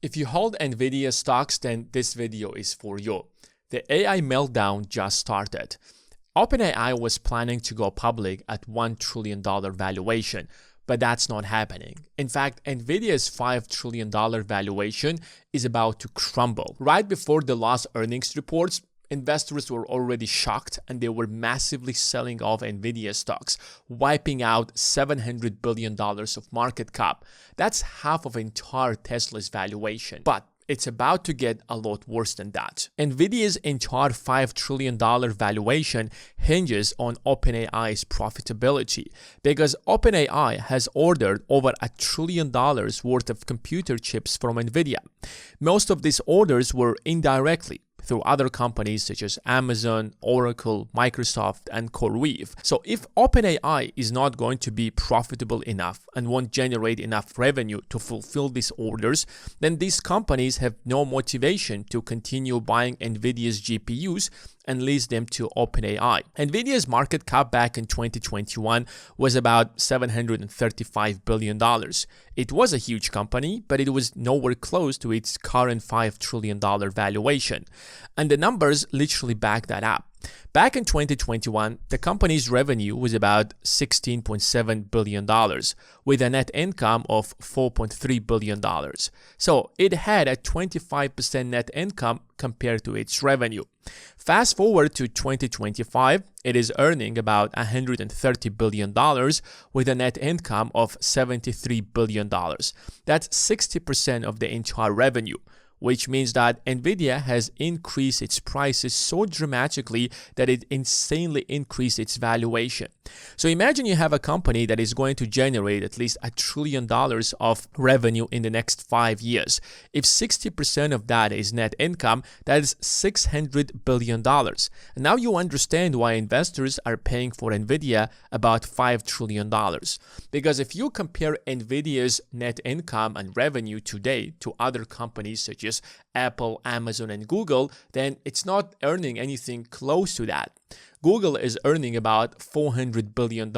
If you hold Nvidia stocks, then this video is for you. The AI meltdown just started. OpenAI was planning to go public at $1 trillion valuation, but that's not happening. In fact, Nvidia's $5 trillion valuation is about to crumble. Right before the last earnings reports, investors were already shocked and they were massively selling off Nvidia stocks, wiping out $700 billion of market cap. That's half of entire Tesla's valuation. But it's about to get a lot worse than that. Nvidia's entire $5 trillion valuation hinges on OpenAI's profitability, because OpenAI has ordered over $1 trillion worth of computer chips from Nvidia. Most of these orders were indirectly through other companies such as Amazon, Oracle, Microsoft, and CoreWeave. So if OpenAI is not going to be profitable enough and won't generate enough revenue to fulfill these orders, then these companies have no motivation to continue buying Nvidia's GPUs and lease them to OpenAI. Nvidia's market cap back in 2021 was about $735 billion. It was a huge company, but it was nowhere close to its current $5 trillion valuation. And the numbers literally back that up. Back in 2021, the company's revenue was about $16.7 billion, with a net income of $4.3 billion. So it had a 25% net income compared to its revenue. Fast forward to 2025, it is earning about $130 billion with a net income of $73 billion. That's 60% of the entire revenue, which means that Nvidia has increased its prices so dramatically that it insanely increased its valuation. So imagine you have a company that is going to generate at least $1 trillion of revenue in the next 5 years. If 60% of that is net income, that is $600 billion. And now you understand why investors are paying for Nvidia about $5 trillion. Because if you compare Nvidia's net income and revenue today to other companies such as Apple, Amazon, and Google, then it's not earning anything close to that. Google is earning about $400 billion.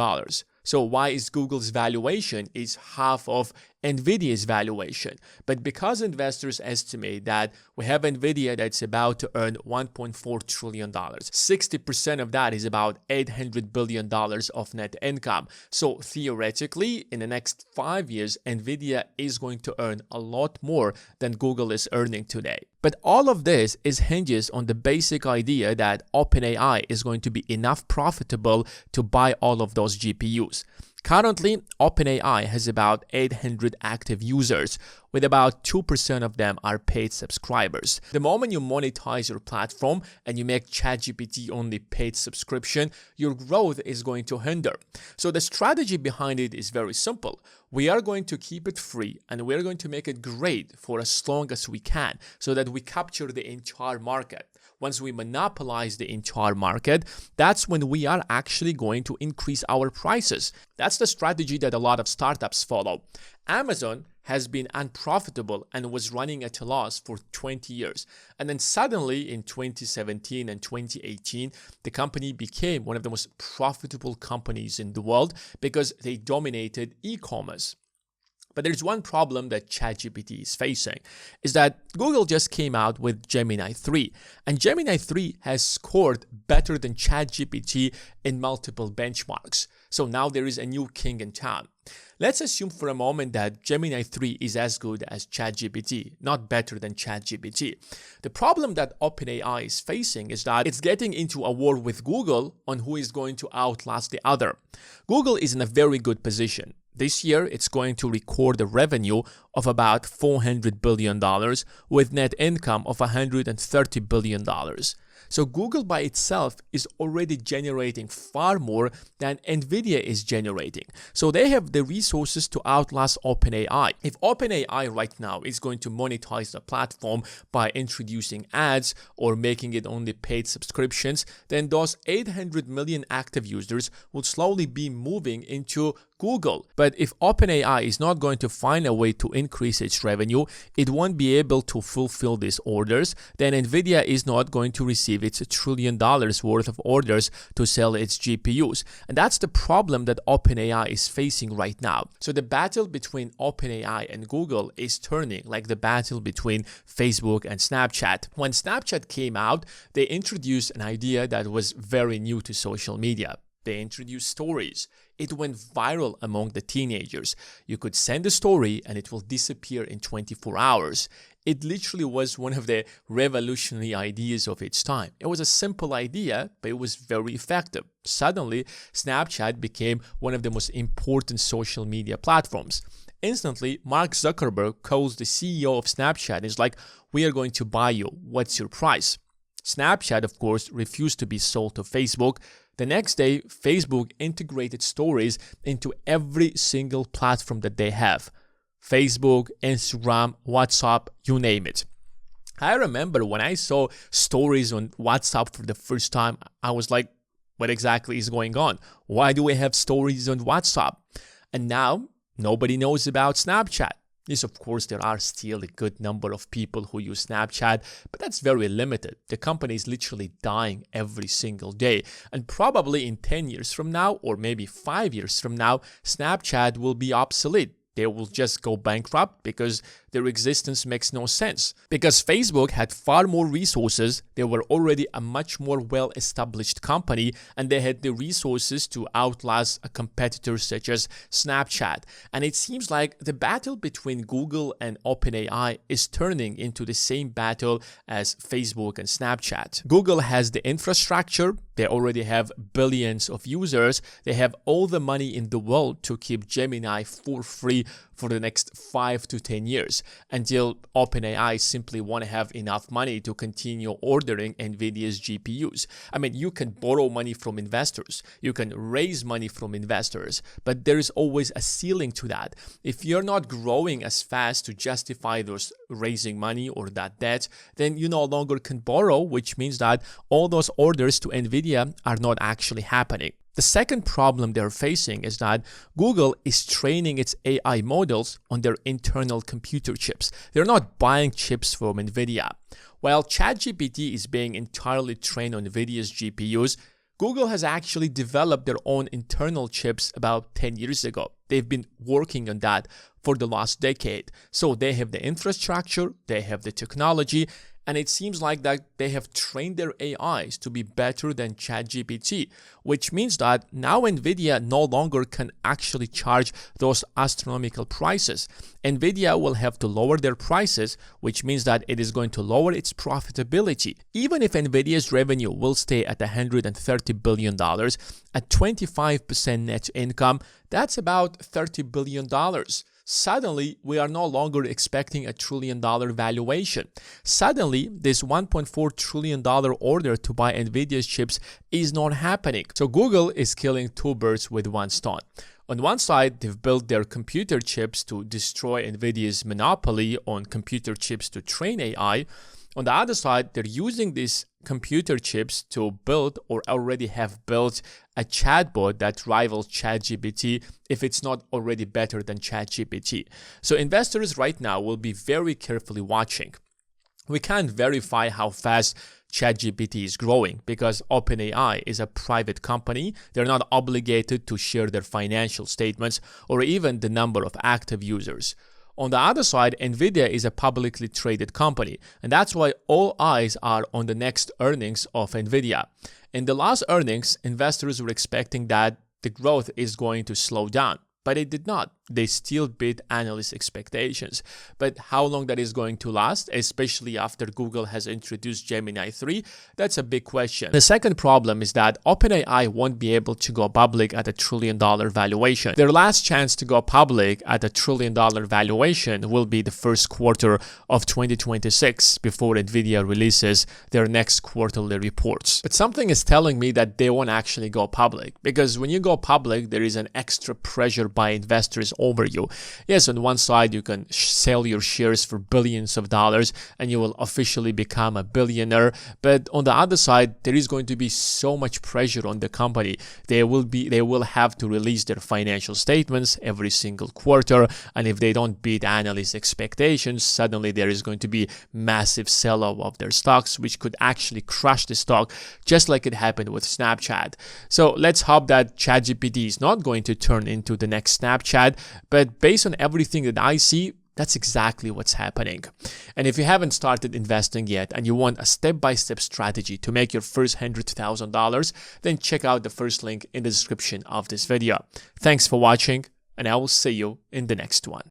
So why is Google's valuation is half of Nvidia's valuation? But because investors estimate that we have Nvidia that's about to earn $1.4 trillion, 60% of that is about $800 billion of net income. So theoretically, in the next 5 years, Nvidia is going to earn a lot more than Google is earning today. But all of this hinges on the basic idea that OpenAI is going to be enough profitable to buy all of those GPUs. Currently, OpenAI has about 800 active users, with about 2% of them are paid subscribers. The moment you monetize your platform and you make ChatGPT only paid subscription, your growth is going to hinder. So the strategy behind it is very simple. We are going to keep it free and we're going to make it great for as long as we can so that we capture the entire market. Once we monopolize the entire market, that's when we are actually going to increase our prices. That's the strategy that a lot of startups follow. Amazon has been unprofitable and was running at a loss for 20 years. And then suddenly in 2017 and 2018, the company became one of the most profitable companies in the world because they dominated e-commerce. But there's one problem that ChatGPT is facing, is that Google just came out with Gemini 3, and Gemini 3 has scored better than ChatGPT in multiple benchmarks. So now there is a new king in town. Let's assume for a moment that Gemini 3 is as good as ChatGPT, not better than ChatGPT. The problem that OpenAI is facing is that it's getting into a war with Google on who is going to outlast the other. Google is in a very good position. This year, it's going to record a revenue of about $400 billion with net income of $130 billion. So Google by itself is already generating far more than Nvidia is generating. So they have the resources to outlast OpenAI. If OpenAI right now is going to monetize the platform by introducing ads or making it only paid subscriptions, then those 800 million active users will slowly be moving into Google. But if OpenAI is not going to find a way to increase its revenue, it won't be able to fulfill these orders, then Nvidia is not going to receive its $1 trillion worth of orders to sell its GPUs. And that's the problem that OpenAI is facing right now. So the battle between OpenAI and Google is turning like the battle between Facebook and Snapchat. When Snapchat came out, they introduced an idea that was very new to social media. They introduced stories. It went viral among the teenagers. You could send a story and it will disappear in 24 hours. It literally was one of the revolutionary ideas of its time. It was a simple idea, but it was very effective. Suddenly, Snapchat became one of the most important social media platforms. Instantly, Mark Zuckerberg calls the CEO of Snapchat and is like, "We are going to buy you. What's your price?" Snapchat, of course, refused to be sold to Facebook. The next day, Facebook integrated stories into every single platform that they have. Facebook, Instagram, WhatsApp, you name it. I remember when I saw stories on WhatsApp for the first time, I was like, what exactly is going on? Why do we have stories on WhatsApp? And now, nobody knows about Snapchat. Yes, of course, there are still a good number of people who use Snapchat, but that's very limited. The company is literally dying every single day. And probably in 10 years from now, or maybe 5 years from now, Snapchat will be obsolete. They will just go bankrupt because their existence makes no sense. Because Facebook had far more resources, they were already a much more well-established company, and they had the resources to outlast a competitor such as Snapchat. And it seems like the battle between Google and OpenAI is turning into the same battle as Facebook and Snapchat. Google has the infrastructure. They already have billions of users. They have all the money in the world to keep Gemini for free for the next 5 to 10 years until OpenAI simply want to have enough money to continue ordering Nvidia's GPUs. I mean, you can borrow money from investors, you can raise money from investors, but there is always a ceiling to that. If you're not growing as fast to justify those raising money or that debt, then you no longer can borrow, which means that all those orders to Nvidia are not actually happening. The second problem they're facing is that Google is training its AI models on their internal computer chips. They're not buying chips from Nvidia. While ChatGPT is being entirely trained on Nvidia's GPUs, Google has actually developed their own internal chips about 10 years ago. They've been working on that for the last decade. So they have the infrastructure, they have the technology, and it seems like that they have trained their AIs to be better than ChatGPT, which means that now Nvidia no longer can actually charge those astronomical prices. Nvidia will have to lower their prices, which means that it is going to lower its profitability. Even if Nvidia's revenue will stay at $130 billion, at 25% net income, that's about $30 billion. Suddenly, we are no longer expecting a $1 trillion valuation. Suddenly, this $1.4 trillion order to buy Nvidia's chips is not happening. So Google is killing two birds with one stone. On one side, they've built their computer chips to destroy Nvidia's monopoly on computer chips to train AI. On the other side, they're using these computer chips to build or already have built a chatbot that rivals ChatGPT if it's not already better than ChatGPT. So investors right now will be very carefully watching. We can't verify how fast ChatGPT is growing because OpenAI is a private company. They're not obligated to share their financial statements or even the number of active users. On the other side, Nvidia is a publicly traded company, and that's why all eyes are on the next earnings of Nvidia. In the last earnings, investors were expecting that the growth is going to slow down, but it did not. They still beat analyst expectations. But how long that is going to last, especially after Google has introduced Gemini 3, that's a big question. The second problem is that OpenAI won't be able to go public at a $1 trillion valuation. Their last chance to go public at a $1 trillion valuation will be the first quarter of 2026 before Nvidia releases their next quarterly reports. But something is telling me that they won't actually go public, because when you go public, there is an extra pressure by investors over you. Yes, on one side, you can sell your shares for billions of dollars and you will officially become a billionaire. But on the other side, there is going to be so much pressure on the company. They will have to release their financial statements every single quarter. And if they don't beat analysts' expectations, suddenly there is going to be massive sell-off of their stocks, which could actually crush the stock, just like it happened with Snapchat. So let's hope that ChatGPT is not going to turn into the next Snapchat, but based on everything that I see, that's exactly what's happening. And if you haven't started investing yet and you want a step-by-step strategy to make your first $100,000, then check out the first link in the description of this video. Thanks for watching, and I will see you in the next one.